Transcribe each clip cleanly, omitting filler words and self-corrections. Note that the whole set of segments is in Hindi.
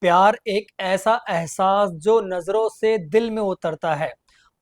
प्यार एक ऐसा एहसास जो नज़रों से दिल में उतरता है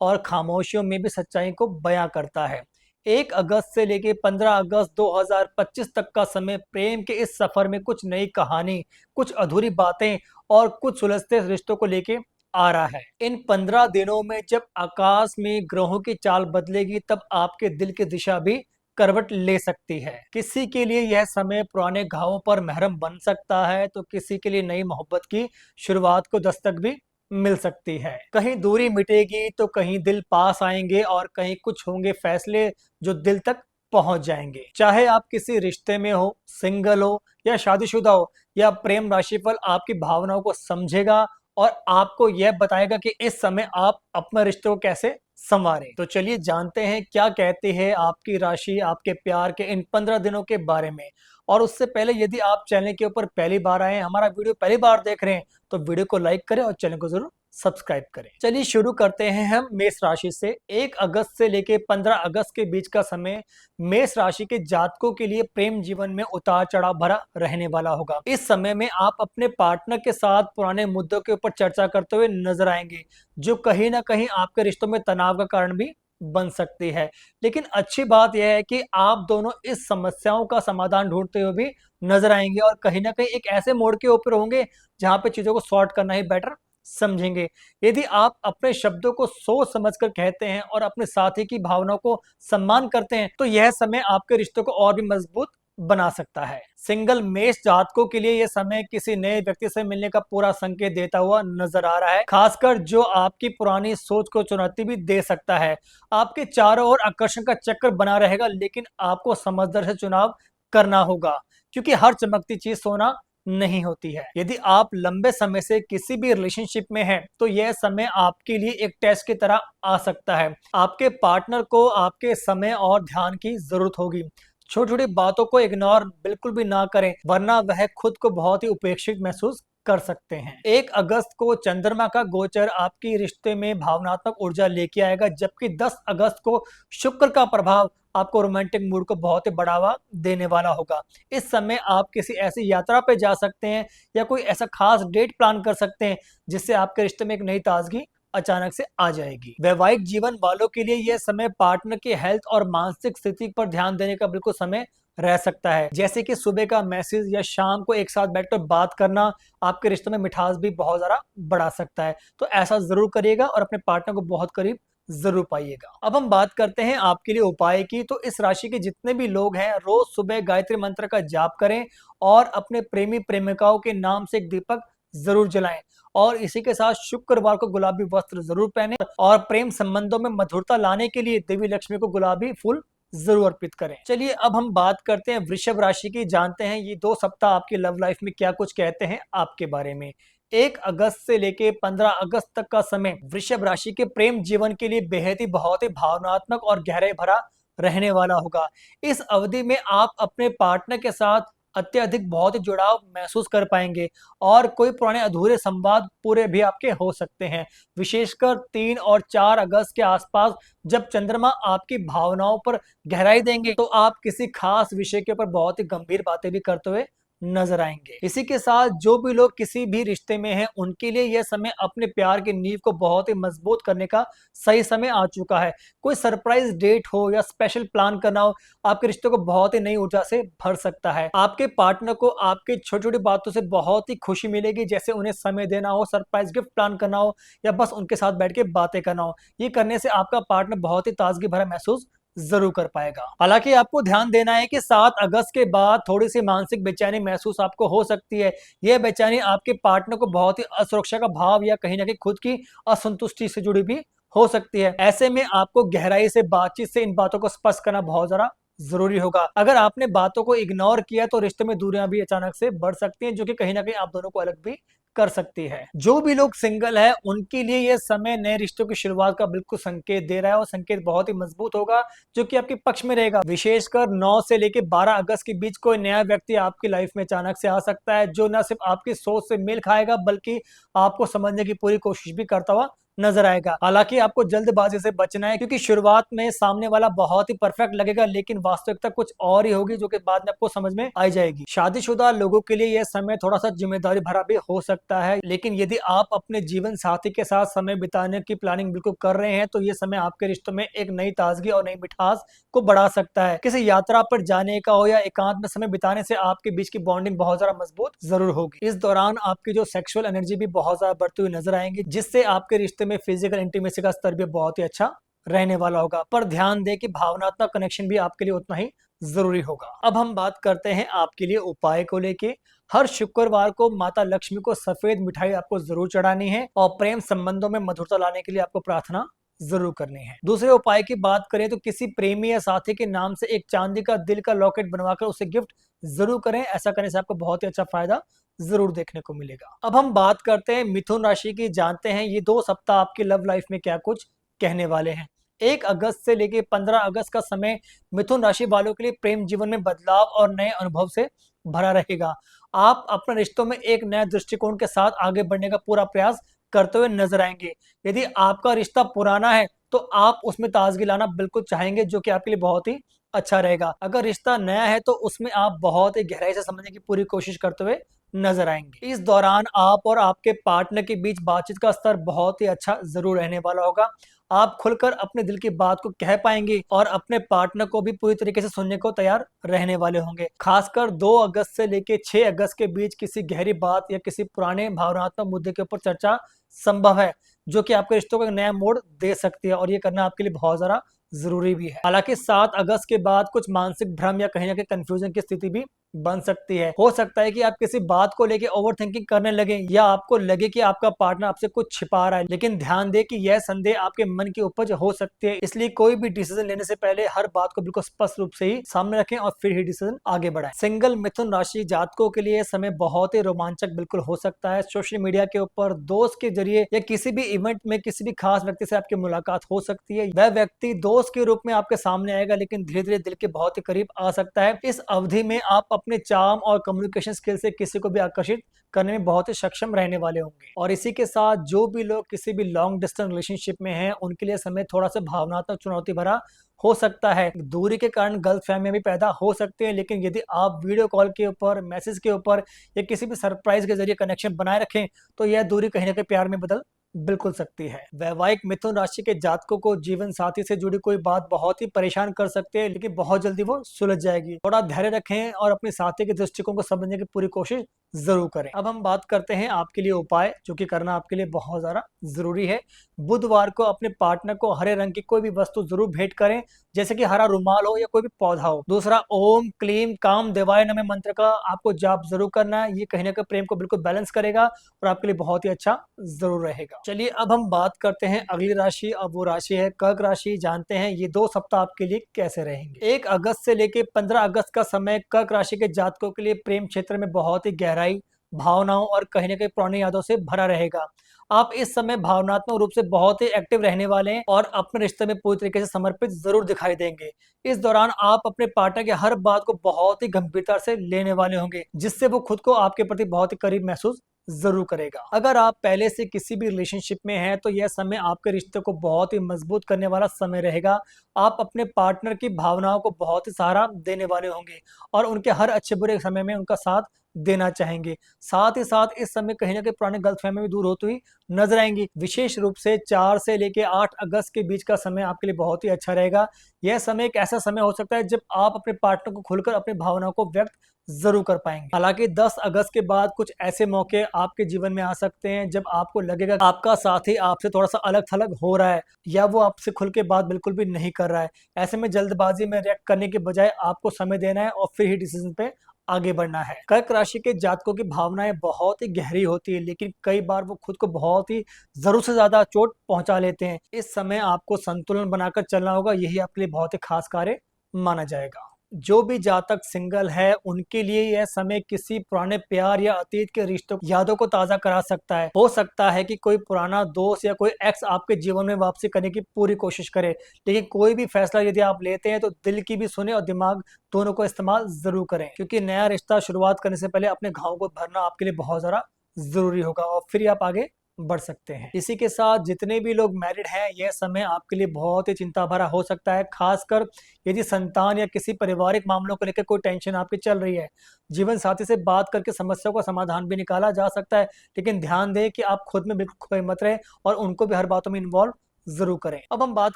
और खामोशियों में भी सच्चाई को बयां करता है। 1 अगस्त से लेके 15 अगस्त 2025 तक का समय प्रेम के इस सफर में कुछ नई कहानी, कुछ अधूरी बातें और कुछ सुलझते रिश्तों को लेके आ रहा है। इन 15 दिनों में जब आकाश में ग्रहों की चाल बदलेगी, तब आपके दिल की दिशा भी करवट ले सकती है। किसी के लिए यह समय पुराने घावों पर मरहम बन सकता है, तो किसी के लिए नई मोहब्बत की शुरुआत को दस्तक भी मिल सकती है। कहीं दूरी मिटेगी तो कहीं दिल पास आएंगे और कहीं कुछ होंगे फैसले जो दिल तक पहुंच जाएंगे। चाहे आप किसी रिश्ते में हो, सिंगल हो या शादीशुदा हो, या प्रेम राशिफल आपकी भावनाओं को समझेगा और आपको यह बताएगा कि इस समय आप अपने रिश्ते को कैसे संवारें। तो चलिए जानते हैं क्या कहती है आपकी राशि आपके प्यार के इन 15 दिनों के बारे में। और उससे पहले यदि आप चैनल के ऊपर पहली बार आए हैं, हमारा वीडियो पहली बार देख रहे हैं, तो वीडियो को लाइक करें और चैनल को जरूर सब्सक्राइब करें। चलिए शुरू करते हैं हम मेष राशि से। 1 अगस्त से लेके 15 अगस्त के बीच का समय मेष राशि के जातकों के लिए प्रेम जीवन में उतार चढ़ाव भरा रहने वाला होगा। इस समय में आप अपने पार्टनर के साथ पुराने मुद्दों के ऊपर चर्चा करते हुए नजर आएंगे, जो कहीं ना कहीं आपके रिश्तों में तनाव का कारण भी बन सकती है। लेकिन अच्छी बात यह है कि आप दोनों इस समस्याओं का समाधान ढूंढते हुए भी नजर आएंगे और कहीं ना कहीं एक ऐसे मोड़ के ऊपर होंगे जहां पे चीजों को सॉर्ट करना ही बेटर समझेंगे। यदि आप अपने शब्दों को सोच समझकर कहते हैं और अपने साथी की भावनाओं को सम्मान करते हैं, तो यह समय आपके रिश्तों को और भी मजबूत बना सकता है। सिंगल मेष जातकों के लिए यह समय किसी नए व्यक्ति से मिलने का पूरा संकेत देता हुआ नजर आ रहा है, खासकर जो आपकी पुरानी सोच को चुनौती भी दे सकता है। आपके चारों ओर आकर्षण का चक्कर बना रहेगा, लेकिन आपको समझदारी से चुनाव करना होगा, क्योंकि हर चमकती चीज सोना नहीं होती है। यदि आप लंबे समय से किसी भी रिलेशनशिप में हैं, तो यह समय आपके लिए एक टेस्ट की तरह आ सकता है। आपके पार्टनर को आपके समय और ध्यान की जरूरत होगी। छोटी छोटी बातों को इग्नोर बिल्कुल भी ना करें, वरना वह खुद को बहुत ही उपेक्षित महसूस कर सकते हैं। 1 अगस्त को चंद्रमा का गोचर आपकी रिश्ते में भावनात्मक ऊर्जा लेके आएगा, जबकि 10 अगस्त को शुक्र का प्रभाव आपको रोमांटिक मूड को बहुत ही बढ़ावा देने वाला होगा। इस समय आप किसी ऐसी यात्रा पे जा सकते हैं या कोई ऐसा खास डेट प्लान कर सकते हैं जिससे आपके रिश्ते में एक नई ताजगी अचानक से आ जाएगी। वैवाहिक जीवन वालों के लिए यह समय पार्टनर की हेल्थ और मानसिक स्थिति पर ध्यान देने का बिल्कुल समय रह सकता है। जैसे कि सुबह का मैसेज या शाम को एक साथ बैठकर बात करना आपके रिश्ते में मिठास भी बहुत ज्यादा बढ़ा सकता है। तो ऐसा जरूर करिएगा और अपने पार्टनर को बहुत करीब जरूर पाइएगा। अब हम बात करते हैं आपके लिए उपाय की। तो इस राशि के जितने भी लोग हैं, रोज सुबह गायत्री मंत्र का जाप करें और अपने प्रेमी प्रेमिकाओं के नाम से एक दीपक जरूर जलाएं। और इसी के साथ शुक्रवार को गुलाबी वस्त्र जरूर पहने और प्रेम संबंधों में मधुरता लाने के लिए देवी लक्ष्मी को गुलाबी फूल जरूर अर्पित करें। चलिए अब हम बात करते हैं वृषभ राशि की। जानते हैं ये 2 सप्ताह आपकी लव लाइफ में क्या कुछ कहते हैं आपके बारे में। 1 अगस्त से लेके 15 अगस्त तक का समय वृषभ राशि के प्रेम जीवन के लिए बेहद ही बहुत ही भावनात्मक और गहराई भरा रहने वाला होगा। इस अवधि में आप अपने पार्टनर के साथ अत्यधिक बहुत ही जुड़ाव महसूस कर पाएंगे और कोई पुराने अधूरे संवाद पूरे भी आपके हो सकते हैं। विशेषकर 3 और 4 अगस्त के आसपास जब चंद्रमा आपकी भावनाओं पर गहराई देंगे, तो आप किसी खास विषय के ऊपर बहुत ही गंभीर बातें भी करते हुए नजर आएंगे। इसी के साथ जो भी लोग किसी भी रिश्ते में हैं, उनके लिए यह समय अपने प्यार की नींव को बहुत ही मजबूत करने का सही समय आ चुका है। कोई सरप्राइज डेट हो या स्पेशल प्लान करना हो, आपके रिश्ते को बहुत ही नई ऊर्जा से भर सकता है। आपके पार्टनर को आपके छोटी छोटी बातों से बहुत ही खुशी मिलेगी, जैसे उन्हें समय देना हो, सरप्राइज गिफ्ट प्लान करना हो या बस उनके साथ बैठ के बातें करना हो। ये करने से आपका पार्टनर बहुत ही ताजगी भरा महसूस जरूर कर पाएगा। हालांकि आपको ध्यान देना है कि 7 अगस्त के बाद थोड़ी सी मानसिक बेचैनी महसूस आपको हो सकती है। यह बेचैनी आपके पार्टनर को बहुत ही असुरक्षा का भाव या कहीं ना कहीं खुद की असंतुष्टि से जुड़ी भी हो सकती है। ऐसे में आपको गहराई से बातचीत से इन बातों को स्पष्ट करना बहुत ज्यादा जरूरी होगा। अगर आपने बातों को इग्नोर किया तो रिश्ते में दूरियां भी अचानक से बढ़ सकती हैं, जो कि कहीं ना कहीं आप दोनों को अलग भी कर सकती है। जो भी लोग सिंगल है, उनके लिए यह समय नए रिश्तों की शुरुआत का बिल्कुल संकेत दे रहा है और संकेत बहुत ही मजबूत होगा, जो कि आपके पक्ष में रहेगा। विशेषकर 9 से लेकर 12 अगस्त के बीच कोई नया व्यक्ति आपकी लाइफ में अचानक से आ सकता है, जो न सिर्फ आपकी सोच से मेल खाएगा बल्कि आपको समझने की पूरी कोशिश भी करता हुआ नजर आएगा। हालांकि आपको जल्दबाजी से बचना है, क्योंकि शुरुआत में सामने वाला बहुत ही परफेक्ट लगेगा, लेकिन वास्तविकता कुछ और ही होगी, जो कि बाद में आपको समझ में आ जाएगी। शादीशुदा लोगों के लिए यह समय थोड़ा सा जिम्मेदारी भरा भी हो सकता है, लेकिन यदि आप अपने जीवन साथी के साथ समय बिताने की प्लानिंग बिल्कुल कर रहे हैं, तो ये समय आपके रिश्तों में एक नई ताजगी और नई मिठास को बढ़ा सकता है। किसी यात्रा पर जाने का हो या एकांत में समय बिताने से आपके बीच की बॉन्डिंग बहुत ज्यादा मजबूत जरूर होगी। इस दौरान आपकी जो सेक्सुअल एनर्जी भी बहुत ज्यादा बढ़ती हुई नजर आएंगी, जिससे आपके रिश्ते में फिजिकल इंटीमेसी का स्तर भी बहुत ही अच्छा रहने वाला होगा। पर ध्यान दें कि भावनात्मक कनेक्शन भी आपके लिए उतना ही जरूरी होगा। अब हम बात करते हैं आपके लिए उपाय को लेके। हर शुक्रवार को माता लक्ष्मी को सफेद मिठाई आपको जरूर चढ़ानी है, और प्रेम संबंधों में मधुरता लाने के लिए आपको प्रार्थना जरूर करनी है। दूसरे उपाय की बात करें तो किसी प्रेमी या साथी के नाम से एक चांदी का दिल का लॉकेट बनवाकर उसे गिफ्ट जरूर करें। ऐसा करने से आपको बहुत ही अच्छा फायदा जरूर देखने को मिलेगा। अब हम बात करते हैं मिथुन राशि की। जानते हैं ये 2 सप्ताह आपकी लव लाइफ में क्या कुछ कहने वाले हैं। 1 अगस्त से लेके 15 अगस्त का समय मिथुन राशि वालों के लिए प्रेम जीवन में बदलाव और नए अनुभव से भरा रहेगा। आप अपने रिश्तों में एक नए दृष्टिकोण के साथ आगे बढ़ने का पूरा प्रयास करते हुए नजर आएंगे। यदि आपका रिश्ता पुराना है तो आप उसमें ताजगी लाना बिल्कुल चाहेंगे, जो कि आपके लिए बहुत ही अच्छा रहेगा। अगर रिश्ता नया है तो उसमें आप बहुत ही गहराई से समझने की पूरी कोशिश करते हुए नजर आएंगे। इस दौरान आप और आपके पार्टनर के बीच बातचीत का स्तर बहुत ही अच्छा जरूर रहने वाला होगा। आप खुलकर अपने दिल की बात को कह पाएंगे और अपने पार्टनर को भी पूरी तरीके से सुनने को तैयार रहने वाले होंगे। खासकर 2 अगस्त से लेके 6 अगस्त के बीच किसी गहरी बात या किसी पुराने भावनात्मक मुद्दे के ऊपर चर्चा संभव है, जो कि आपके रिश्तों को एक नया मोड़ दे सकती है, और ये करना आपके लिए बहुत ज्यादा जरूरी भी है। हालांकि 7 अगस्त के बाद कुछ मानसिक भ्रम या कहीं ना कहीं कंफ्यूजन की स्थिति भी बन सकती है। हो सकता है कि आप किसी बात को लेके ओवर थिंकिंग करने लगे, या आपको लगे कि आपका पार्टनर आपसे कुछ छिपा रहा है, लेकिन ध्यान दें कि यह संदेह आपके मन की उपज हो सकती है। इसलिए कोई भी डिसीजन लेने से पहले हर बात को बिल्कुल स्पष्ट रूप से ही सामने रखें और फिर ही डिसीजन आगे बढ़ाएं। सिंगल मिथुन राशि जातकों के लिए समय बहुत ही रोमांचक बिल्कुल हो सकता है। सोशल मीडिया के ऊपर दोस्त के जरिए या किसी भी इवेंट में किसी भी खास व्यक्ति से आपकी मुलाकात हो सकती है। वह व्यक्ति दोस्त के रूप में आपके सामने आएगा, लेकिन धीरे धीरे दिल के बहुत ही करीब आ सकता है। इस अवधि में आप अपने चार्म और कम्युनिकेशन स्किल से किसी को भी आकर्षित करने में बहुत ही सक्षम रहने वाले होंगे। और इसी के साथ जो भी लोग किसी भी लॉन्ग डिस्टेंस रिलेशनशिप में हैं, उनके लिए समय थोड़ा सा भावनात्मक चुनौती भरा हो सकता है। दूरी के कारण गलतफहमियां भी पैदा हो सकते हैं, लेकिन यदि आप वीडियो कॉल के ऊपर, मैसेज के ऊपर या किसी भी सरप्राइज के जरिए कनेक्शन बनाए रखें, तो यह दूरी कहीं ना कहीं प्यार में बदल बिल्कुल सकती है। वैवाहिक मिथुन राशि के जातकों को जीवन साथी से जुड़ी कोई बात बहुत ही परेशान कर सकते हैं, लेकिन बहुत जल्दी वो सुलझ जाएगी। थोड़ा धैर्य रखें और अपने साथी के दृष्टिकोण को समझने की पूरी कोशिश जरूर करें। अब हम बात करते हैं आपके लिए उपाय, जो कि करना आपके लिए बहुत ज्यादा जरूरी है। बुधवार को अपने पार्टनर को हरे रंग की कोई भी वस्तु जरूर भेंट करें, जैसे कि हरा रुमाल हो या कोई भी पौधा हो। दूसरा, ओम क्लीम काम देवाय नमः मंत्र का आपको जाप जरूर करना है। ये कहीं ना कहीं प्रेम को बिल्कुल बैलेंस करेगा और आपके लिए बहुत ही अच्छा जरूर रहेगा। चलिए अब हम बात करते हैं अगली राशि। अब वो राशि है कर्क राशि। जानते हैं ये 2 सप्ताह आपके लिए कैसे रहेंगे। 1 अगस्त से लेके 15 अगस्त का समय कर्क राशि के जातकों के लिए प्रेम क्षेत्र में बहुत ही गहराई, भावनाओं और कहीं ना कहीं पुरानी यादों से भरा रहेगा। आप इस समय भावनात्मक रूप से बहुत ही एक्टिव रहने वाले हैं और अपने रिश्ते में पूरी तरीके से समर्पित जरूर दिखाई देंगे। इस दौरान आप अपने पार्टनर की हर बात को बहुत ही गंभीरता से लेने वाले होंगे, जिससे वो खुद को आपके प्रति बहुत ही करीब महसूस जरूर करेगा। अगर आप पहले से किसी भी रिलेशनशिप में हैं, तो यह समय आपके रिश्ते को बहुत ही मजबूत करने वाला समय रहेगा। आप अपने पार्टनर की भावनाओं को बहुत ही सहारा देने वाले होंगे और उनके हर अच्छे बुरे समय में उनका साथ देना चाहेंगे। साथ ही साथ इस समय कहीं ना कहीं पुराने गलतफहमी भी दूर होती हुई नजर आएंगी। विशेष रूप से 4 से लेके 8 अगस्त के बीच का समय आपके लिए बहुत ही अच्छा रहेगा। यह समय एक ऐसा समय हो सकता है जब आप अपने पार्टनर को खुलकर अपनी भावनाओं को व्यक्त जरूर कर पाएंगे। हालांकि 10 अगस्त के बाद कुछ ऐसे मौके आपके जीवन में आ सकते हैं जब आपको लगेगा आपका साथी आपसे थोड़ा सा अलग थलग हो रहा है, या वो आपसे खुल के बात बिल्कुल भी नहीं कर रहा है। ऐसे में जल्दबाजी में रिएक्ट करने के बजाय आपको समय देना है और फिर ही डिसीजन पे आगे बढ़ना है। कर्क राशि के जातकों की भावनाएं बहुत ही गहरी होती है, लेकिन कई बार वो खुद को बहुत ही जरूरत से ज्यादा चोट पहुंचा लेते हैं। इस समय आपको संतुलन बनाकर चलना होगा, यही आपके लिए बहुत ही खास कार्य माना जाएगा। जो भी जातक सिंगल है, उनके लिए यह समय किसी पुराने प्यार या अतीत के रिश्तों यादों को ताजा करा सकता है। हो सकता है कि कोई पुराना दोस्त या कोई एक्स आपके जीवन में वापसी करने की पूरी कोशिश करे, लेकिन कोई भी फैसला यदि आप लेते हैं तो दिल की भी सुने और दिमाग दोनों को इस्तेमाल जरूर करें, क्योंकि नया रिश्ता शुरुआत करने से पहले अपने घावों को भरना आपके लिए बहुत ज्यादा जरूरी होगा और फिर आप आगे बढ़ सकते हैं। इसी के साथ जितने भी लोग मैरिड हैं, यह समय आपके लिए बहुत ही चिंता भरा हो सकता है, खासकर यदि संतान या किसी पारिवारिक मामलों को लेकर कोई टेंशन आपकी चल रही है। जीवन साथी से बात करके समस्याओं का समाधान भी निकाला जा सकता है, लेकिन ध्यान दें कि आप खुद में बिल्कुल खोए मत रहें और उनको भी हर बातों में इन्वॉल्व जरूर करें। अब हम बात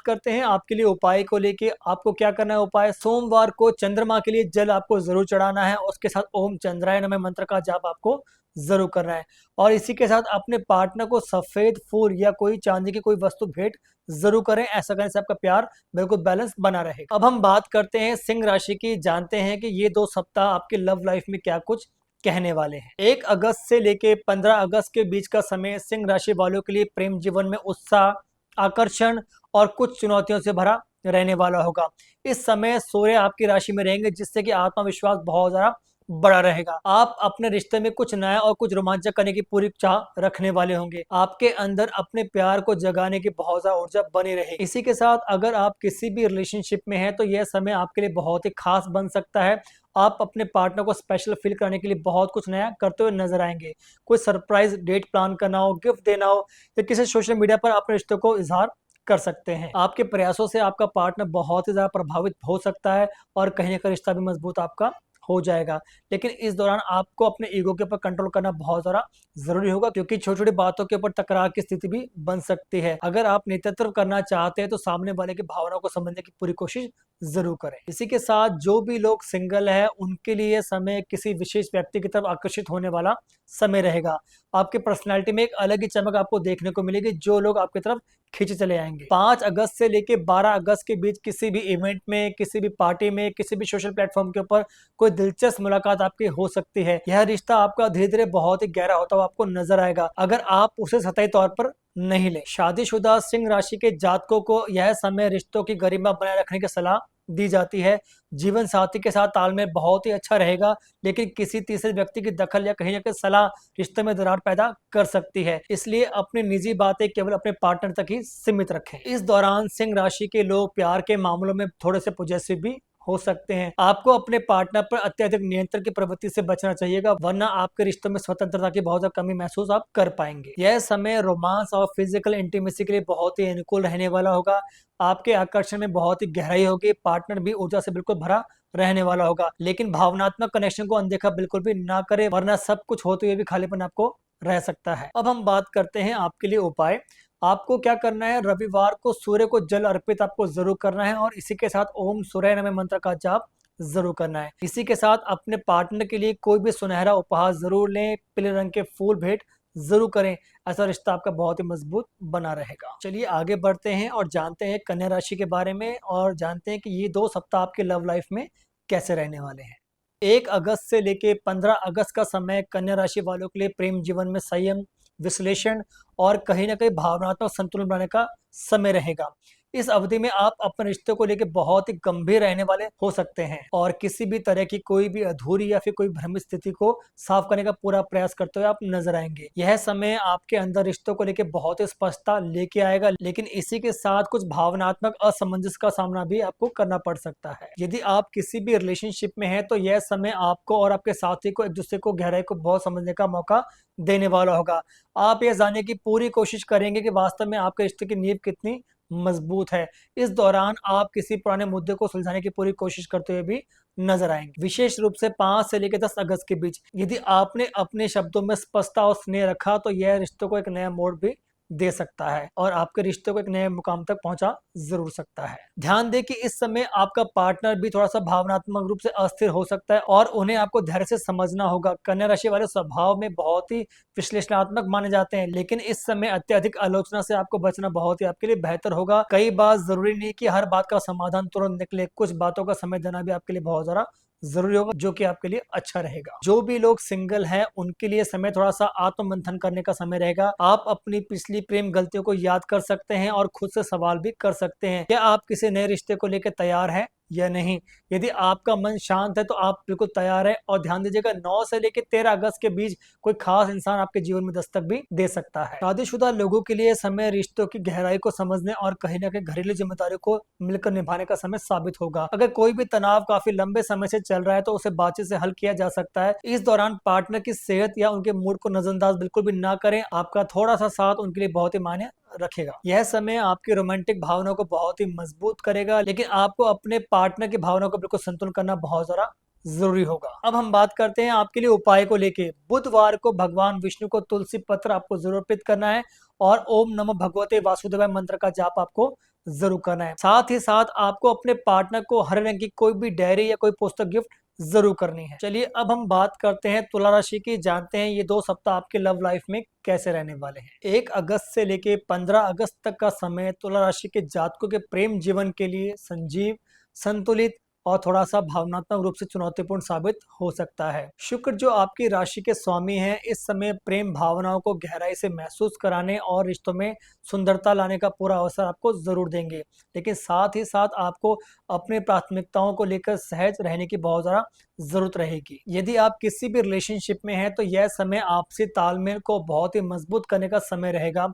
करते हैं आपके लिए उपाय को लेके। आपको क्या करना है उपाय? सोमवार को चंद्रमा के लिए जल आपको जरूर चढ़ाना है, उसके साथ ओम चंद्राय नमः मंत्र का जाप आपको जरूर करना है। और इसी के साथ अपने पार्टनर को सफेद फूल या कोई चांदी की कोई वस्तु भेंट जरूर करें। ऐसा करने से आपका प्यार बिल्कुल बैलेंस बना रहेगा। अब हम बात करते हैं सिंह राशि की। जानते हैं कि ये 2 सप्ताह आपके लव लाइफ में क्या कुछ कहने वाले हैं। 1 अगस्त से लेके 15 अगस्त के बीच का समय सिंह राशि वालों के लिए प्रेम जीवन में उत्साह, आकर्षण और कुछ चुनौतियों से भरा रहने वाला होगा। इस समय सूर्य आपकी राशि में रहेंगे, जिससे कि आत्मविश्वास बहुत ज्यादा बड़ा रहेगा। आप अपने रिश्ते में कुछ नया और कुछ रोमांचक करने की पूरी चाह रखने वाले होंगे। आपके अंदर अपने प्यार को जगाने की बहुत ज्यादा ऊर्जा बनी रहे। इसी के साथ अगर आप किसी भी रिलेशनशिप में हैं तो यह समय आपके लिए बहुत ही खास बन सकता है। आप अपने पार्टनर को स्पेशल फील करने के लिए बहुत कुछ नया करते हुए नजर आएंगे। कोई सरप्राइज डेट प्लान करना हो, गिफ्ट देना हो या किसी सोशल मीडिया पर अपने रिश्ते को इजहार कर सकते हैं। आपके प्रयासों से आपका पार्टनर बहुत ही ज्यादा प्रभावित हो सकता है और कहीं ना कहीं रिश्ता भी मजबूत आपका हो जाएगा। लेकिन इस दौरान आपको अपने ईगो के ऊपर कंट्रोल करना बहुत ज्यादा जरूरी होगा, क्योंकि छोटी छोटी बातों के ऊपर तकरार की स्थिति भी बन सकती है। अगर आप नेतृत्व करना चाहते हैं तो सामने वाले की भावनाओं को समझने की पूरी कोशिश जरूर करें। इसी के साथ जो भी लोग सिंगल है उनके लिए समय किसी विशेष व्यक्ति की तरफ आकर्षित होने वाला समय रहेगा। आपकी पर्सनैलिटी में एक अलग ही चमक आपको देखने को मिलेगी, जो लोग आपकी तरफ खींचे चले आएंगे। 5 अगस्त से लेके 12 अगस्त के बीच किसी भी इवेंट में, किसी भी पार्टी में, किसी भी सोशल प्लेटफॉर्म के ऊपर कोई दिलचस्प मुलाकात आपकी हो सकती है। यह रिश्ता आपका धीरे धीरे बहुत ही गहरा होता हुआ आपको नजर आएगा, अगर आप उसे सतही तौर पर नहीं ले। शादीशुदा सिंह राशि के जातकों को यह समय रिश्तों की गरिमा बनाए रखने की सलाह दी जाती है। जीवन साथी के साथ तालमेल बहुत ही अच्छा रहेगा, लेकिन किसी तीसरे व्यक्ति की दखल या कहीं ना कहीं सलाह रिश्ते में दरार पैदा कर सकती है। इसलिए अपनी निजी बातें केवल अपने पार्टनर तक ही सीमित रखें। इस दौरान सिंह राशि के लोग प्यार के मामलों में थोड़े से पॉजिटिव भी हो सकते हैं। आपको अपने पार्टनर पर अत्यधिक नियंत्रण की प्रवृत्ति से बचना चाहिएगा, वरना आपके रिश्तों में स्वतंत्रता की बहुत ज्यादा कमी महसूस आप कर पाएंगे। यह समय रोमांस और फिजिकल इंटीमेसी के लिए बहुत ही अनुकूल रहने वाला होगा। आपके आकर्षण में बहुत ही गहराई होगी। पार्टनर भी ऊर्जा से बिल्कुल भरा रहने वाला होगा, लेकिन भावनात्मक कनेक्शन को अनदेखा बिल्कुल भी ना करें, वरना सब कुछ होते हुए भी खालीपन आपको रह सकता है। अब हम बात करते हैं आपके लिए उपाय। आपको क्या करना है? रविवार को सूर्य को जल अर्पित आपको जरूर करना है और इसी के साथ ओम सूर्य नमः मंत्र का जाप जरूर करना है। इसी के साथ अपने पार्टनर के लिए कोई भी सुनहरा उपहार जरूर लें। पीले रंग के फूल भेंट जरूर करें। ऐसा रिश्ता आपका बहुत ही मजबूत बना रहेगा। चलिए आगे बढ़ते हैं और जानते हैं कन्या राशि के बारे में, और जानते हैं कि ये 2 सप्ताह आपके लव लाइफ में कैसे रहने वाले हैं। 1 अगस्त से लेके 15 अगस्त का समय कन्या राशि वालों के लिए प्रेम जीवन में संयम, विश्लेषण और कहीं ना कहीं भावनात्मक संतुलन बनाने का समय रहेगा। इस अवधि में आप अपने रिश्ते को लेकर बहुत ही गंभीर रहने वाले हो सकते हैं और किसी भी तरह की कोई भी अधूरी या फिर कोई भ्रमित स्थिति को साफ करने का पूरा प्रयास करते हुए आप नजर आएंगे। यह समय आपके अंदर रिश्तों को लेकर बहुत ही स्पष्टता लेके आएगा, लेकिन इसी के साथ कुछ भावनात्मक असमंजस का सामना भी आपको करना पड़ सकता है। यदि आप किसी भी रिलेशनशिप में हैं तो यह समय आपको और आपके साथी को एक दूसरे को गहराई को बहुत समझने का मौका देने वाला होगा। आप यह जानने की पूरी कोशिश करेंगे कि वास्तव में आपके रिश्ते की नींव कितनी मजबूत है। इस दौरान आप किसी पुराने मुद्दे को सुलझाने की पूरी कोशिश करते हुए भी नजर आएंगे। विशेष रूप से 5 से लेकर 10 अगस्त के बीच यदि आपने अपने शब्दों में स्पष्टता और स्नेह रखा तो यह रिश्तों को एक नया मोड़ भी दे सकता है और आपके रिश्ते को एक नए मुकाम तक पहुंचा जरूर सकता है। ध्यान दें कि इस समय आपका पार्टनर भी थोड़ा सा भावनात्मक रूप से अस्थिर हो सकता है और उन्हें आपको धैर्य से समझना होगा। कन्या राशि वाले स्वभाव में बहुत ही विश्लेषणात्मक माने जाते हैं, लेकिन इस समय अत्यधिक आलोचना से आपको बचना बहुत ही आपके लिए बेहतर होगा। कई बार जरूरी नहीं कि हर बात का समाधान तुरंत निकले, कुछ बातों का समय देना भी आपके लिए बहुत ज्यादा जरूरी होगा, जो कि आपके लिए अच्छा रहेगा। जो भी लोग सिंगल हैं उनके लिए समय थोड़ा सा आत्ममंथन करने का समय रहेगा। आप अपनी पिछली प्रेम गलतियों को याद कर सकते हैं और खुद से सवाल भी कर सकते हैं, क्या आप किसी नए रिश्ते को लेकर तैयार हैं या नहीं। यदि आपका मन शांत है तो आप बिल्कुल तैयार है। और ध्यान दीजिएगा 9 से लेकर 13 अगस्त के बीच कोई खास इंसान आपके जीवन में दस्तक भी दे सकता है। शादीशुदा लोगों के लिए समय रिश्तों की गहराई को समझने और कहीं ना कहीं घरेलू जिम्मेदारियों को मिलकर निभाने का समय साबित होगा। अगर कोई भी तनाव काफी लंबे समय से चल रहा है तो उसे बातचीत से हल किया जा सकता है। इस दौरान पार्टनर की सेहत या उनके मूड को नजरअंदाज बिल्कुल भी ना करें। आपका थोड़ा सा साथ उनके लिए बहुत ही मायने रखेगा। यह समय आपकी रोमांटिक भावनाओं को बहुत ही मजबूत करेगा, लेकिन आपको अपने पार्टनर की भावनाओं को बिल्कुल संतुलन करना बहुत ज्यादा जरूरी होगा। अब हम बात करते हैं आपके लिए उपाय को लेके। बुधवार को भगवान विष्णु को तुलसी पत्र आपको जरूर अर्पित करना है और ओम नमो भगवते वासुदेवाय मंत्र का जाप आपको जरूर करना है। साथ ही साथ आपको अपने पार्टनर को हरे रंग की कोई भी डायरी या कोई पुस्तक गिफ्ट जरूर करनी है। चलिए अब हम बात करते हैं तुला राशि की। जानते हैं ये 2 सप्ताह आपके लव लाइफ में कैसे रहने वाले हैं। 1 अगस्त से लेके 15 अगस्त तक का समय तुला राशि के जातकों के प्रेम जीवन के लिए संजीव, संतुलित और थोड़ा सा भावनात्मक रूप से चुनौतीपूर्ण साबित हो सकता है। शुक्र जो आपकी राशि के स्वामी हैं, इस समय प्रेम भावनाओं को गहराई से महसूस कराने और रिश्तों में सुंदरता लाने का पूरा अवसर आपको जरूर देंगे। लेकिन साथ ही साथ आपको अपनी प्राथमिकताओं को लेकर सहज रहने की बहुत ज़्यादा जरूरत रहेगी। यदि आप किसी भी रिलेशनशिप में हैं तो यह समय आपसी तालमेल को बहुत ही मजबूत करने का समय रहेगा।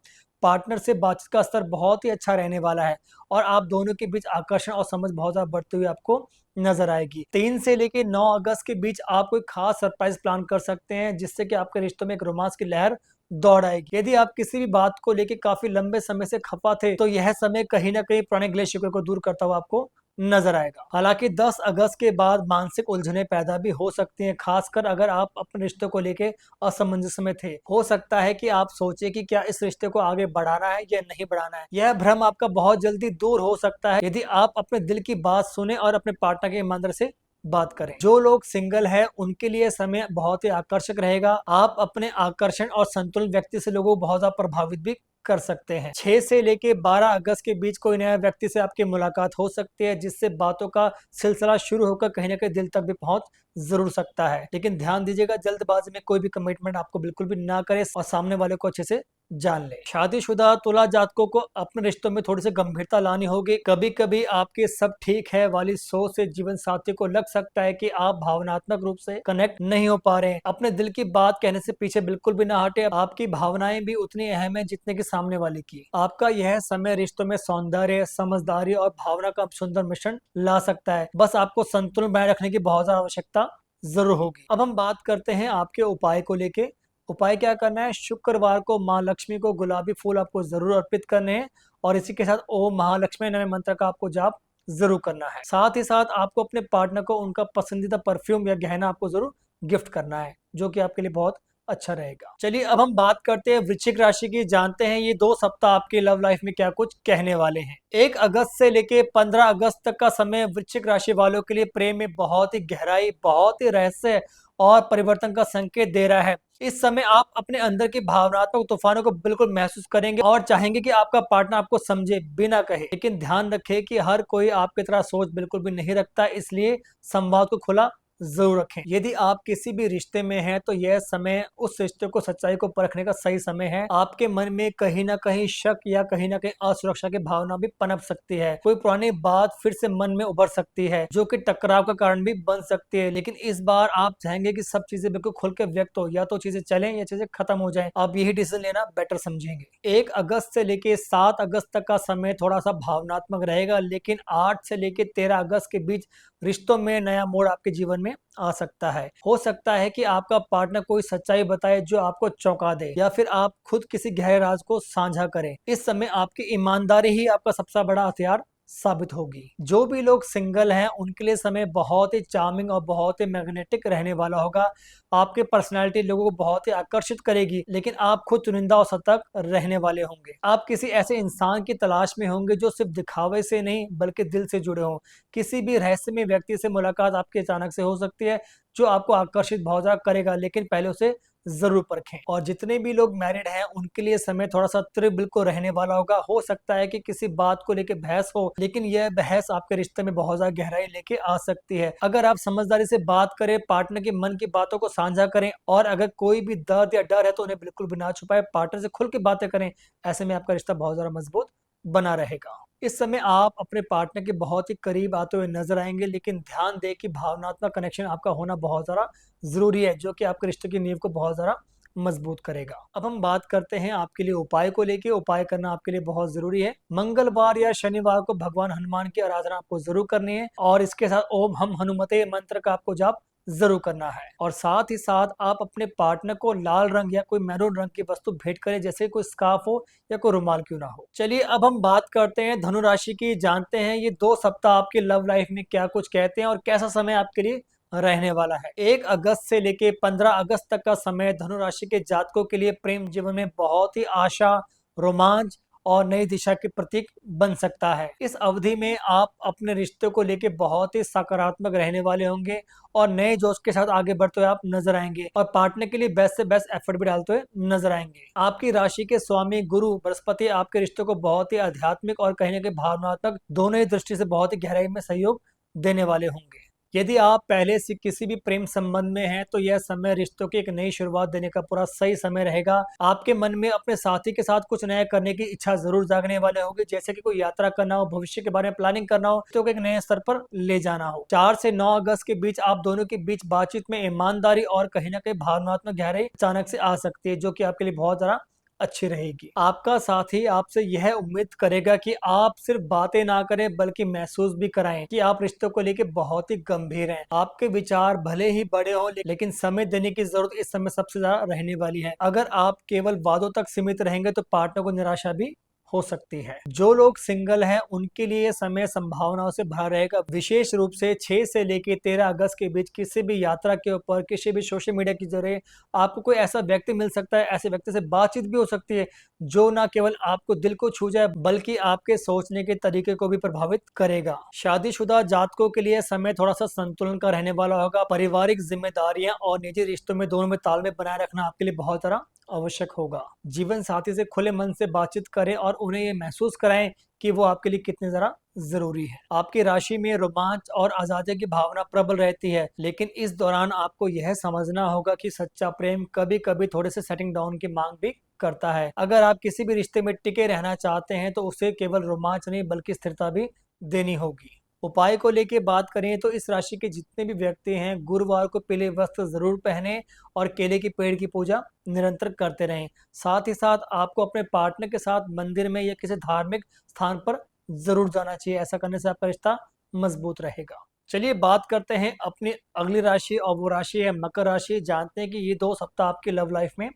पार्टनर से बातचीत का स्तर बहुत ही अच्छा रहने वाला है और आप दोनों के बीच आकर्षण और समझ बहुत ज्यादा बढ़ती हुई आपको नजर आएगी। 3 से लेके 9 अगस्त के बीच आप कोई खास सरप्राइज प्लान कर सकते हैं जिससे कि आपके रिश्तों में एक रोमांस की लहर दौड़ आएगी। यदि आप किसी भी बात को लेके काफी लंबे समय से खफा थे तो यह समय कहीं ना कहीं पुराने गिले शिकवे को दूर करता हुआ आपको नजर आएगा। हालांकि 10 अगस्त के बाद मानसिक उलझनें पैदा भी हो सकती हैं, खासकर अगर आप अपने रिश्ते को लेके असमंजस में थे। हो सकता है कि आप सोचे कि क्या इस रिश्ते को आगे बढ़ाना है या नहीं बढ़ाना है। यह भ्रम आपका बहुत जल्दी दूर हो सकता है यदि आप अपने दिल की बात सुने और अपने पार्टनर के ईमानदारी से बात करें। जो लोग सिंगल है उनके लिए समय बहुत ही आकर्षक रहेगा। आप अपने आकर्षण और संतुलित व्यक्ति से लोगों को बहुत ज्यादा प्रभावित भी कर सकते हैं। 6 से लेके 12 अगस्त के बीच कोई नया व्यक्ति से आपकी मुलाकात हो सकती है जिससे बातों का सिलसिला शुरू होकर कहीं ना कहीं दिल तक भी पहुंच जरूर सकता है। लेकिन ध्यान दीजिएगा जल्दबाजी में कोई भी कमिटमेंट आपको बिल्कुल भी ना करे और सामने वाले को अच्छे से जान ले। शादीशुदा तुला जातकों को अपने रिश्तों में थोड़ी सी गंभीरता लानी होगी। कभी कभी आपके सब ठीक है वाली सोच से जीवन साथी को लग सकता है कि आप भावनात्मक रूप से कनेक्ट नहीं हो पा रहे हैं। अपने दिल की बात कहने से पीछे बिल्कुल भी ना हटे। आपकी भावनाएं भी उतनी अहम है जितने की सामने वाले की। आपका यह समय रिश्तों में सौंदर्य, समझदारी और भावना का सुंदर मिश्रण ला सकता है। बस आपको संतुलन बनाए रखने की बहुत ज्यादा आवश्यकता जरूर होगी। अब हम बात करते हैं आपके उपाय को लेके। उपाय क्या करना है? शुक्रवार को माँ लक्ष्मी को गुलाबी फूल आपको जरूर अर्पित करने हैं और इसी के साथ ओम महालक्ष्मी नमः मंत्र का आपको जाप जरूर करना है। साथ ही साथ आपको अपने पार्टनर को उनका पसंदीदा परफ्यूम या गहना आपको जरूर गिफ्ट करना है जो कि आपके लिए बहुत अच्छा रहेगा। चलिए अब हम बात करते हैं वृश्चिक राशि की। जानते हैं ये 2 सप्ताह आपके लव लाइफ में क्या कुछ कहने वाले हैं। 1 अगस्त से लेके 15 अगस्त तक का समय वृश्चिक राशि वालों के लिए प्रेम में बहुत ही गहराई, बहुत ही रहस्य और परिवर्तन का संकेत दे रहा है। इस समय आप अपने अंदर की भावनात्मक तूफानों को बिल्कुल महसूस करेंगे और चाहेंगे कि आपका पार्टनर आपको समझे बिना कहे। लेकिन ध्यान रखें कि हर कोई आपकी तरह सोच बिल्कुल भी नहीं रखता, इसलिए संवाद को खुला जरूर रखें। यदि आप किसी भी रिश्ते में हैं तो यह समय उस रिश्ते को सच्चाई को परखने का सही समय है। आपके मन में कहीं ना कहीं शक या कहीं ना कहीं असुरक्षा की भावना भी पनप सकती है। कोई पुरानी बात फिर से मन में उभर सकती है जो कि टकराव का कारण भी बन सकती है। लेकिन इस बार आप चाहेंगे कि सब चीजें बिल्कुल खुल के व्यक्त हो, या तो चीजें चलें या चीजें खत्म हो जाएं। आप यही डिसीजन लेना बेटर समझेंगे। 1 अगस्त से लेके 7 अगस्त तक का समय थोड़ा सा भावनात्मक रहेगा, लेकिन 8 से लेके 13 अगस्त के बीच रिश्तों में नया मोड़ आपके जीवन में आ सकता है। हो सकता है कि आपका पार्टनर कोई सच्चाई बताए जो आपको चौंका दे, या फिर आप खुद किसी गहरे राज को साझा करें। इस समय आपकी ईमानदारी ही आपका सबसे बड़ा हथियार साबित होगी। जो भी लोग सिंगल हैं उनके लिए समय बहुत ही चार्मिंग और बहुत ही मैग्नेटिक रहने वाला होगा। आपके पर्सनालिटी लोगों को बहुत ही आकर्षित करेगी, लेकिन आप खुद चुनिंदा और सतर्क रहने वाले होंगे। आप किसी ऐसे इंसान की तलाश में होंगे जो सिर्फ दिखावे से नहीं बल्कि दिल से जुड़े हों। किसी भी रहस्यमय व्यक्ति से मुलाकात आपकी अचानक से हो सकती है जो आपको आकर्षित बहुत ज्यादा करेगा, लेकिन पहले उसे जरूर परखें। और जितने भी लोग मैरिड हैं उनके लिए समय थोड़ा सा त्रिबिल को रहने वाला होगा। हो सकता है कि किसी बात को लेके बहस हो, लेकिन यह बहस आपके रिश्ते में बहुत ज्यादा गहराई लेके आ सकती है। अगर आप समझदारी से बात करें, पार्टनर के मन की बातों को साझा करें और अगर कोई भी दर्द या डर है तो उन्हें बिल्कुल भी ना छुपाए, पार्टनर से खुल के बातें करें। ऐसे में आपका रिश्ता बहुत ज्यादा मजबूत बना रहेगा। इस समय आप अपने पार्टनर के बहुत ही करीब आते हुए नजर आएंगे, लेकिन ध्यान दें कि भावनात्मक कनेक्शन आपका होना बहुत ज़्यादा ज़रूरी है, जो कि आपके रिश्ते की नींव को बहुत ज़्यादा मजबूत करेगा। अब हम बात करते हैं आपके लिए उपाय को लेके। उपाय करना आपके लिए बहुत ज़रूरी है। मंगलवार या शनिवार को भगवान हनुमान की आराधना आपको ज़रूर करनी है, और इसके साथ ओम हम हनुमते मंत्र का आपको जाप ज़रूर करना है। और साथ ही साथ आप अपने पार्टनर को लाल रंग या कोई मैरून रंग की वस्तु भेंट करें, जैसे कोई स्कार्फ हो या कोई रुमाल क्यों ना हो। चलिए अब हम बात करते हैं धनु राशि की। जानते हैं ये 2 सप्ताह आपकी लव लाइफ में क्या कुछ कहते हैं और कैसा समय आपके लिए रहने वाला है। 1 अगस्त से लेके 15 अगस्त तक का समय धनु राशि के जातकों के लिए प्रेम जीवन में बहुत ही आशा, रोमांच और नई दिशा के प्रतीक बन सकता है। इस अवधि में आप अपने रिश्ते को लेके बहुत ही सकारात्मक रहने वाले होंगे और नए जोश के साथ आगे बढ़ते हुए आप नजर आएंगे, और पार्टनर के लिए बेस्ट से बेस्ट एफर्ट भी डालते हुए नजर आएंगे। आपकी राशि के स्वामी गुरु बृहस्पति आपके रिश्ते को बहुत ही आध्यात्मिक और कहीं ना कहीं भावनात्मक दोनों ही दृष्टि से बहुत ही गहराई में सहयोग देने वाले होंगे। यदि आप पहले से किसी भी प्रेम संबंध में हैं, तो यह समय रिश्तों की एक नई शुरुआत देने का पूरा सही समय रहेगा। आपके मन में अपने साथी के साथ कुछ नया करने की इच्छा जरूर जागने वाले होगी, जैसे कि कोई यात्रा करना हो, भविष्य के बारे में प्लानिंग करना हो, तो एक नए स्तर पर ले जाना हो। 4 से 9 अगस्त के बीच आप दोनों के बीच बातचीत में ईमानदारी और कहीं ना कहीं भावनात्मक गहराई अचानक से आ सकती है, जो कि आपके लिए बहुत ज्यादा अच्छी रहेगी। आपका साथी आपसे यह उम्मीद करेगा कि आप सिर्फ बातें ना करें, बल्कि महसूस भी कराएं कि आप रिश्तों को लेकर बहुत ही गंभीर हैं। आपके विचार भले ही बड़े हों, लेकिन समय देने की जरूरत इस समय सबसे ज्यादा रहने वाली है। अगर आप केवल वादों तक सीमित रहेंगे तो पार्टनर को निराशा भी हो सकती है। जो लोग सिंगल हैं उनके लिए ये समय संभावनाओं से भरा रहेगा। विशेष रूप से 6 से लेकर 13 अगस्त के बीच किसी भी यात्रा के ऊपर, किसी भी सोशल मीडिया के जरिए आपको कोई ऐसा व्यक्ति मिल सकता है, ऐसे व्यक्ति से बातचीत भी हो सकती है, जो ना केवल आपको दिल को छू जाए, बल्कि आपके सोचने के तरीके को भी प्रभावित करेगा। शादीशुदा जातकों के लिए समय थोड़ा सा संतुलन का रहने वाला होगा। पारिवारिक जिम्मेदारियां और निजी रिश्तों में दोनों में तालमेल बनाए रखना आपके लिए बहुत ज्यादा आवश्यक होगा। जीवन साथी से खुले मन से बातचीत करें और उन्हें ये महसूस कराएं कि वो आपके लिए कितने जरा जरूरी है। आपकी राशि में रोमांच और आजादी की भावना प्रबल रहती है, लेकिन इस दौरान आपको यह समझना होगा कि सच्चा प्रेम कभी कभी थोड़े से सेटिंग डाउन की मांग भी करता है। अगर आप किसी भी रिश्ते में टिके रहना चाहते हैं, तो उसे केवल रोमांच नहीं बल्कि स्थिरता भी देनी होगी। उपाय को लेके बात करें तो इस राशि के जितने भी व्यक्ति हैं, गुरुवार को पीले वस्त्र जरूर पहने और केले की पेड़ की पूजा निरंतर करते रहें। साथ ही साथ आपको अपने पार्टनर के साथ मंदिर में या किसी धार्मिक स्थान पर जरूर जाना चाहिए। ऐसा करने से आपका रिश्ता मजबूत रहेगा। चलिए बात करते हैं अपनी अगली राशि, और वो राशि है मकर राशि। जानते हैं कि ये 2 सप्ताह आपकी लव लाइफ में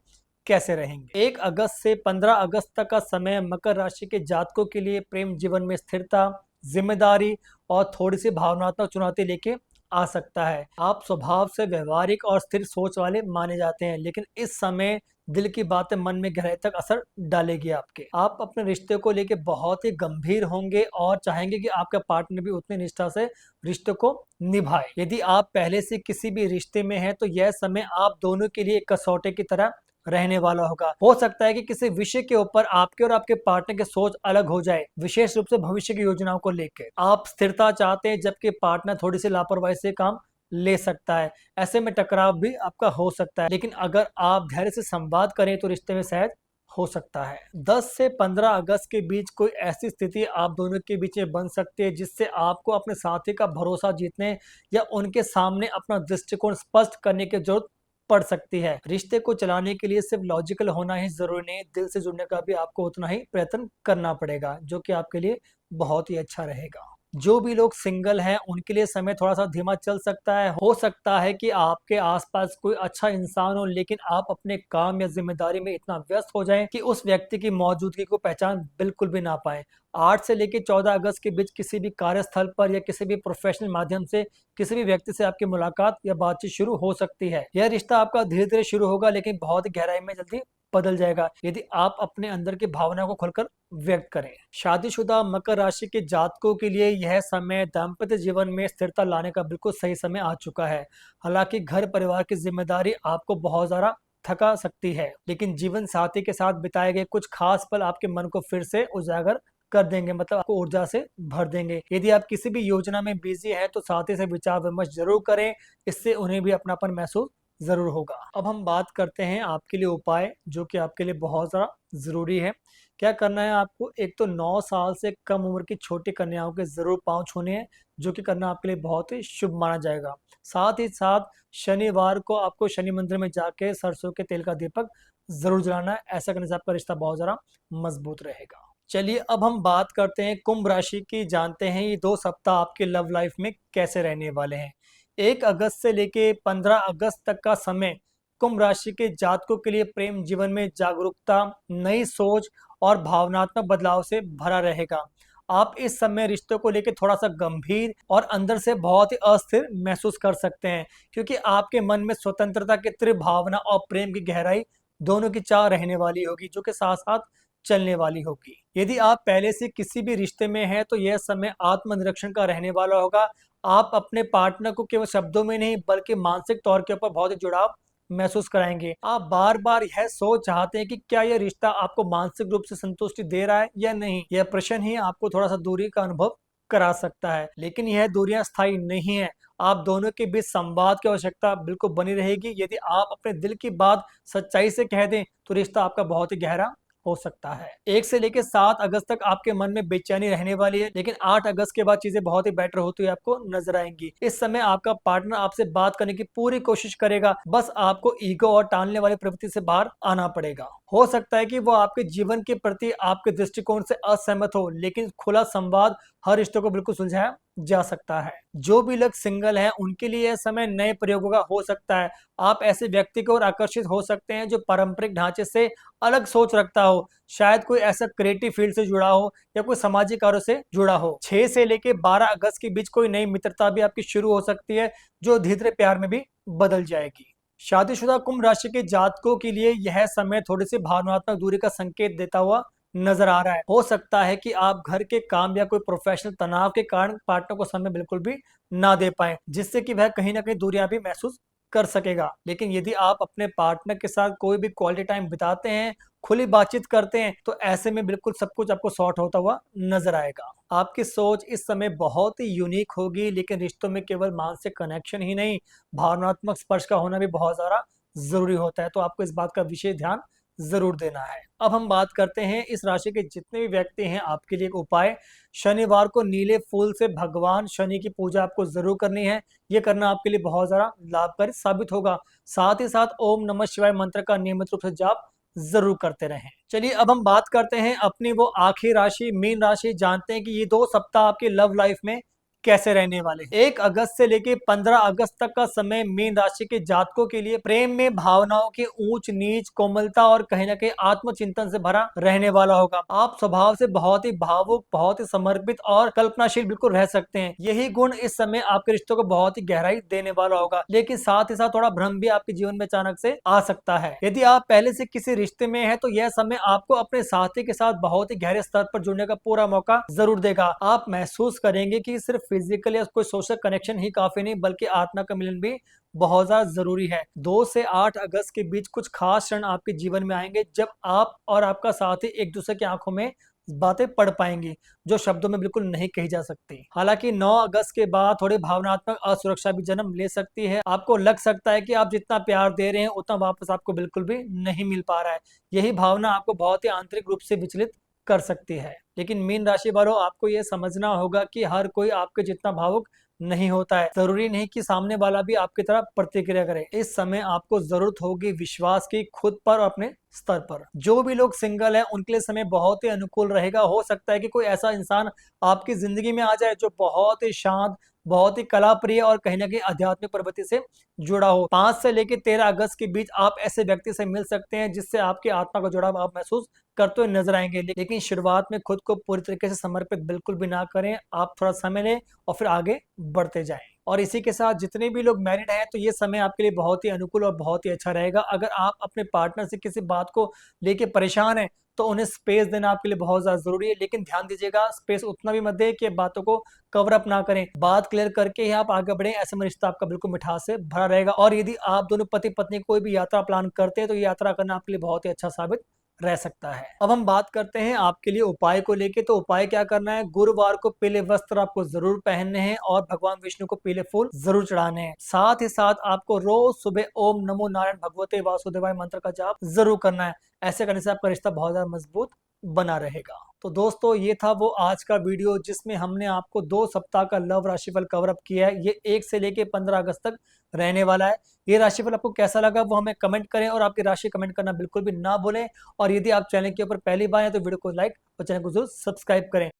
कैसे रहेंगे। 1 अगस्त से 15 अगस्त तक का समय मकर राशि के जातकों के लिए प्रेम जीवन में स्थिरता, जिम्मेदारी और थोड़ी सी भावनात्मक चुनौती लेके आ सकता है। आप स्वभाव से व्यवहारिक और स्थिर सोच वाले माने जाते हैं, लेकिन इस समय दिल की बातें मन में गहराई तक असर डालेगी आपके। आप अपने रिश्ते को लेके बहुत ही गंभीर होंगे और चाहेंगे कि आपका पार्टनर भी उतनी निष्ठा से रिश्ते को निभाए। यदि आप पहले से किसी भी रिश्ते में हैं, तो यह समय आप दोनों के लिए एक कसौटे की तरह रहने वाला होगा। हो सकता है कि किसी विषय के ऊपर आपके और आपके पार्टनर की सोच अलग हो जाए, विशेष रूप से भविष्य की योजनाओं को लेकर। आप स्थिरता चाहते हैं, जबकि पार्टनर थोड़ी सी लापरवाही से काम ले सकता है। ऐसे में टकराव भी आपका हो सकता है, लेकिन अगर आप धैर्य से संवाद करें तो रिश्ते में शायद हो सकता है। 10 से 15 अगस्त के बीच कोई ऐसी स्थिति आप दोनों के बीच में बन सकती है, जिससे आपको अपने साथी का भरोसा जीतने या उनके सामने अपना दृष्टिकोण स्पष्ट करने की जरूरत पड़ सकती है। रिश्ते को चलाने के लिए सिर्फ लॉजिकल होना ही जरूरी नहीं, दिल से जुड़ने का भी आपको उतना ही प्रयत्न करना पड़ेगा, जो कि आपके लिए बहुत ही अच्छा रहेगा। जो भी लोग सिंगल हैं उनके लिए समय थोड़ा सा धीमा चल सकता है। हो सकता है कि आपके आसपास कोई अच्छा इंसान हो, लेकिन आप अपने काम या जिम्मेदारी में इतना व्यस्त हो जाएं कि उस व्यक्ति की मौजूदगी को पहचान बिल्कुल भी ना पाए। 8 से लेकर 14 अगस्त के बीच किसी भी कार्यस्थल पर या किसी भी प्रोफेशनल माध्यम से किसी भी व्यक्ति से आपकी मुलाकात या बातचीत शुरू हो सकती है। यह रिश्ता आपका धीरे धीरे शुरू होगा, लेकिन बहुत गहराई में जल्दी बदल जाएगा, यदि आप अपने अंदर की भावना को खुलकर व्यक्त करें। शादीशुदा मकर राशि के जातकों के लिए यह समय दाम्पत्य जीवन में स्थिरता लाने का बिल्कुल सही समय आ चुका है। हालांकि घर परिवार की जिम्मेदारी आपको बहुत ज्यादा थका सकती है, लेकिन जीवन साथी के साथ बिताए गए कुछ खास पल आपके मन को फिर से उजागर कर देंगे, मतलब आपको ऊर्जा से भर देंगे। यदि आप किसी भी योजना में बिजी हैं, तो साथी से विचार विमर्श जरूर करें, इससे उन्हें भी अपनापन महसूस ज़रूर होगा। अब हम बात करते हैं आपके लिए उपाय जो कि आपके लिए बहुत ज़्यादा ज़रूरी है। क्या करना है आपको? एक तो 9 साल से कम उम्र की छोटी कन्याओं के ज़रूर पाँव छूने हैं, जो कि करना आपके लिए बहुत ही शुभ माना जाएगा। साथ ही साथ शनिवार को आपको शनि मंदिर में जाके सरसों के तेल का दीपक ज़रूर जलाना है। ऐसा करने से आपका रिश्ता बहुत ज़्यादा मज़बूत रहेगा। चलिए अब हम बात करते हैं कुंभ राशि की। जानते हैं ये 2 सप्ताह आपके लव लाइफ में कैसे रहने वाले हैं। 1 अगस्त से लेके 15 अगस्त तक का समय कुंभ राशि के जातकों के लिए प्रेम जीवन में जागरूकता, नई सोच और भावनात्मक बदलाव से भरा रहेगा। आप इस समय रिश्तों को लेके थोड़ा-सा गंभीर और अंदर से बहुत ही अस्थिर महसूस कर सकते हैं, क्योंकि आपके मन में स्वतंत्रता की तीव्र भावना और प्रेम की गहराई दोनों की चाह रहने वाली होगी, जो कि साथ-साथ चलने वाली होगी। यदि आप पहले से किसी भी रिश्ते में हैं, तो यह समय आत्मनिरीक्षण का रहने वाला होगा। आप अपने पार्टनर को केवल शब्दों में नहीं, बल्कि मानसिक तौर के ऊपर बहुत ही जुड़ाव महसूस कराएँगे। आप बार-बार यह सोच चाहते हैं कि क्या यह रिश्ता आपको मानसिक रूप से संतुष्टि दे रहा है या नहीं? यह प्रश्न ही आपको थोड़ा-सा दूरी का अनुभव करा सकता है, लेकिन यह दूरियाँ स्थायी नहीं है। आप दोनों के बीच संवाद की आवश्यकता बिल्कुल बनी रहेगी। यदि आप अपने दिल की बात सच्चाई से कह दें, तो रिश्ता आपका बहुत ही गहरा हो सकता है। 1 से लेके 7 अगस्त तक आपके मन में बेचैनी रहने वाली है, लेकिन 8 अगस्त के बाद चीज़ें बहुत ही बेटर होती हुई आपको नज़र आएँगी। इस समय आपका पार्टनर आपसे बात करने की पूरी कोशिश करेगा, बस आपको ईगो और टालने वाली प्रवृत्ति से बाहर आना पड़ेगा। हो सकता है कि वो आपके जीवन के प्रति आपके दृष्टिकोण से असहमत हो, लेकिन खुला संवाद हर रिश्ते को बिल्कुल सुलझाया जा सकता है। जो भी लोग सिंगल हैं, उनके लिए यह समय नए प्रयोगों का हो सकता है। आप ऐसे व्यक्ति की ओर आकर्षित हो सकते हैं जो पारंपरिक ढांचे से अलग सोच रखता हो। शायद कोई ऐसा क्रिएटिव फील्ड से जुड़ा हो या कोई सामाजिक कार्यों से जुड़ा हो। 6 से लेके 12 अगस्त के बीच कोई नई मित्रता भी आपकी शुरू हो सकती है, जो धीरे-धीरे प्यार में भी बदल जाएगी। शादीशुदा कुंभ राशि के जातकों के लिए यह समय थोड़ी-सी भावनात्मक दूरी का संकेत देता हुआ नज़र आ रहा है। हो सकता है कि आप घर के काम या कोई प्रोफ़ेशनल तनाव के कारण पार्टनर को समय बिल्कुल भी ना दे पाएँ, जिससे कि वह कहीं न कहीं दूरियाँ भी महसूस कर सकेगा। लेकिन यदि आप अपने पार्टनर के साथ कोई भी क्वालिटी टाइम बिताते हैं, खुली बातचीत करते हैं, तो ऐसे में बिल्कुल सब कुछ आपको सॉर्ट होता हुआ नज़र आएगा। आपकी सोच इस समय बहुत ही यूनिक होगी, लेकिन रिश्तों में केवल मानसिक कनेक्शन ही नहीं, भावनात्मक स्पर्श का होना भी बहुत ज़्यादा ज़रूरी होता है, तो आपको इस बात का विशेष ध्यान ज़रूर देना है। अब हम बात करते हैं इस राशि के जितने भी व्यक्ति हैं, आपके लिए एक उपाय। शनिवार को नीले फूल से भगवान शनि की पूजा आपको ज़रूर करनी है। ये करना आपके लिए बहुत ज़्यादा लाभकारी साबित होगा। साथ ही साथ ओम नमः शिवाय मंत्र का नियमित रूप से जाप ज़रूर करते रहें। चलिए अब हम बात करते हैं अपनी वो आखिरी राशि मीन राशि। जानते हैं कि ये 2 सप्ताह आपकी लव लाइफ में कैसे रहने वाले हैं। 1 अगस्त से लेके 15 अगस्त तक का समय मीन राशि के जातकों के लिए प्रेम में भावनाओं के ऊंच-नीच, कोमलता और कहीं न कहीं आत्मचिंतन से भरा रहने वाला होगा। आप स्वभाव से बहुत ही भावुक, बहुत ही समर्पित और कल्पनाशील बिल्कुल रह सकते हैं। यही गुण इस समय आपके रिश्तों को बहुत ही गहराई देने वाला होगा, लेकिन साथ ही साथ थोड़ा भ्रम भी आपके जीवन में अचानक से आ सकता है। यदि आप पहले से किसी रिश्ते में हैं, तो यह समय आपको अपने साथी के साथ बहुत ही गहरे स्तर पर जुड़ने का पूरा मौका ज़रूर देगा। आप महसूस करेंगे कि सिर्फ फिजिकल या कोई सोशल कनेक्शन ही काफ़ी नहीं, बल्कि आत्मा का मिलन भी बहुत ज़्यादा ज़रूरी है। 2 से 8 अगस्त के बीच कुछ खास क्षण आपके जीवन में आएँगे, जब आप और आपका साथी एक-दूसरे की आँखों में बातें पढ़ पाएँगी, जो शब्दों में बिल्कुल नहीं कही जा सकती। हालाँकि 9 अगस्त के बाद थोड़ी भावनात्मक असुरक्षा भी जन्म ले सकती है। आपको लग सकता है कि आप जितना प्यार दे रहे हैं, उतना वापस आपको बिल्कुल भी नहीं मिल पा रहा है। यही भावना आपको बहुत ही आंतरिक रूप से विचलित कर सकती है। लेकिन मीन राशि वालों, आपको ये समझना होगा कि हर कोई आपके जितना भावुक नहीं होता है। ज़रूरी नहीं कि सामने वाला भी आपकी तरह प्रतिक्रिया करे। इस समय आपको ज़रूरत होगी विश्वास की, खुद पर और अपने स्तर पर। जो भी लोग सिंगल हैं, उनके लिए समय बहुत ही अनुकूल रहेगा। हो सकता है कि कोई ऐसा इंसान आपकी ज़िंदगी में आ जाए जो बहुत ही शांत, बहुत ही कलाप्रिय और कहीं न कहीं आध्यात्मिक प्रवृत्ति से जुड़ा हो। 5 से लेके 13 अगस्त के बीच आप ऐसे व्यक्ति से मिल सकते हैं जिससे आपकी आत्मा का जुड़ाव आप महसूस करते हुए नज़र आएँगे। लेकिन शुरुआत में खुद को पूरी तरीके से समर्पित बिल्कुल भी ना करें। आप थोड़ा समय लें और फिर आगे बढ़ते जाएँ। और इसी के साथ जितने भी लोग मैरिड हैं, तो ये समय आपके लिए बहुत ही अनुकूल और बहुत ही अच्छा रहेगा। अगर आप अपने पार्टनर से किसी बात को लेके परेशान हैं, तो उन्हें स्पेस देना आपके लिए बहुत ज़्यादा ज़रूरी है। लेकिन ध्यान दीजिएगा, स्पेस उतना भी मत दें कि बातों को कवर अप ना करें। बात क्लियर करके ही आप आगे बढ़ें, ऐसे में रिश्ता आपका बिल्कुल मिठास से भरा रहेगा। और यदि आप दोनों पति-पत्नी कोई भी यात्रा प्लान करते हैं, तो ये यात्रा करना आपके लिए बहुत ही अच्छा साबित रह सकता है। अब हम बात करते हैं आपके लिए उपाय को लेके। तो उपाय क्या करना है, गुरुवार को पीले वस्त्र आपको जरूर पहनने हैं और भगवान विष्णु को पीले फूल जरूर चढ़ाने हैं। साथ ही साथ आपको रोज सुबह ओम नमो नारायण भगवते वासुदेवाय मंत्र का जाप जरूर करना है। ऐसे करने से आपका रिश्ता बहुत ज्यादा मजबूत बना रहेगा। तो दोस्तों ये था वो आज का वीडियो जिसमें हमने आपको 2 सप्ताह का लव राशिफल कवर अप किया है। ये 1 से लेके 15 अगस्त तक रहने वाला है। ये राशिफल आपको कैसा लगा वो हमें कमेंट करें और आपकी राशि कमेंट करना बिल्कुल भी ना भूलें। और यदि आप चैनल के ऊपर पहली बार हैं तो वीडियो को लाइक और चैनल को जरूर सब्सक्राइब करें।